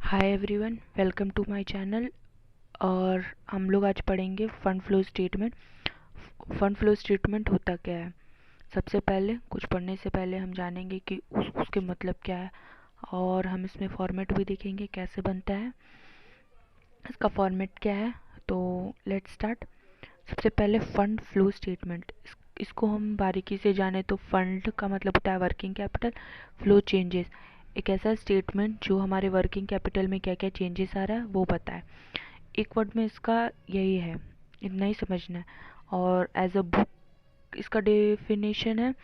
Hi everyone, welcome to my channel. और हम लोग आज पढ़ेंगे fund flow statement. Fund flow statement होता क्या है। सबसे पहले कुछ पढ़ने से पहले हम जानेंगे कि उसके मतलब क्या है, और हम इसमें फॉर्मेट भी देखेंगे कैसे बनता है, इसका फॉर्मेट क्या है। तो लेट्स स्टार्ट। सबसे पहले फंड फ्लो स्टेटमेंट, इसको हम बारीकी से जाने तो फंड का मतलब होता है वर्किंग कैपिटल, फ्लो चेंजेस, एक ऐसा स्टेटमेंट जो हमारे वर्किंग कैपिटल में क्या क्या चेंजेस आ रहा है वो बताए। एक वर्ड में इसका यही है, इतना ही समझना है। और एज अ बुक इसका डेफिनेशन है,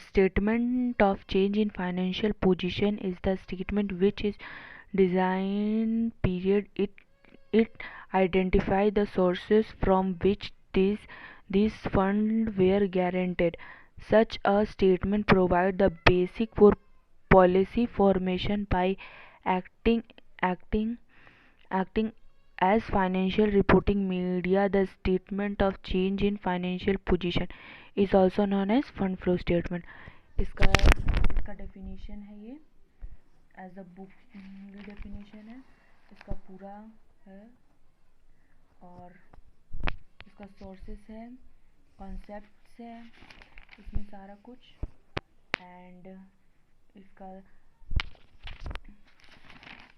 statement of change in financial position is the statement which is design period it identify the sources from which these funds were guaranteed. Such a statement provide the basic for policy formation by acting acting acting as financial reporting media. The statement of change in financial position is also known as fund flow statement. इसका इसका definition है ये, as a book definition है, इसका पूरा है। और इसका सोर्सेस है, कॉन्सेप्ट्स है, इसमें सारा कुछ। एंड इसका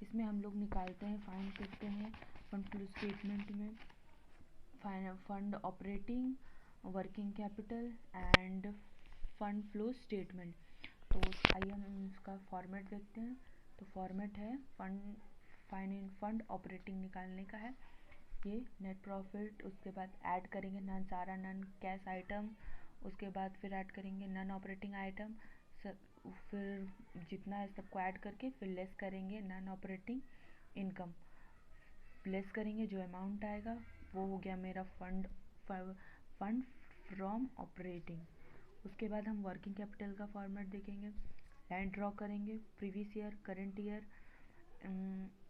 इसमें हम लोग निकालते हैं, फाइंड करते हैं फंड फ्लो स्टेटमेंट में fund operating, working capital end fund flow statement. तो आइए हम इसका फॉर्मेट देखते हैं। तो फॉर्मेट है फंड ऑपरेटिंग निकालने का है ये, नेट प्रॉफिट, उसके बाद ऐड करेंगे नन सारा नन कैश आइटम, उसके बाद फिर ऐड करेंगे नन ऑपरेटिंग आइटम, फिर जितना है सबको ऐड करके फिर लेस करेंगे नन ऑपरेटिंग इनकम, लेस करेंगे जो अमाउंट आएगा वो हो गया मेरा फंड फ्रॉम ऑपरेटिंग। उसके बाद हम वर्किंग कैपिटल का फॉर्मेट देखेंगे, लाइन ड्रॉ करेंगे, previous year, current year,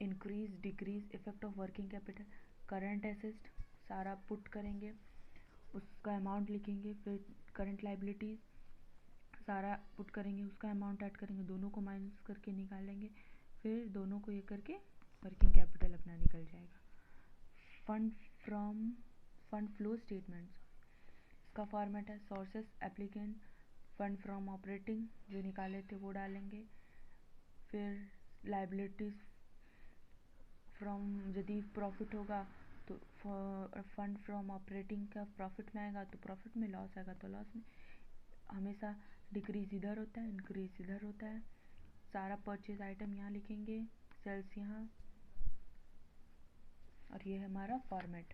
increase decrease, effect of working capital, current asset सारा पुट करेंगे, उसका अमाउंट लिखेंगे, फिर करंट लाइबिलिटीज़ सारा पुट करेंगे, उसका अमाउंट ऐड करेंगे, दोनों को माइनस करके निकालेंगे, फिर दोनों को ये करके वर्किंग कैपिटल अपना निकल जाएगा। फंड फ्लो स्टेटमेंट्स, इसका फॉर्मेट है sources applicant, fund from operating जो निकाले थे वो डालेंगे, फिर लाइबिलिटीज फ्रॉम, यदि प्रॉफिट होगा तो फंड फ्रॉम ऑपरेटिंग का प्रॉफिट में आएगा, तो प्रॉफिट में, लॉस आएगा तो लॉस में। हमेशा डिक्रीज इधर होता है, इंक्रीज इधर होता है। सारा परचेज आइटम यहाँ लिखेंगे, सेल्स यहाँ, और ये है हमारा फॉर्मेट।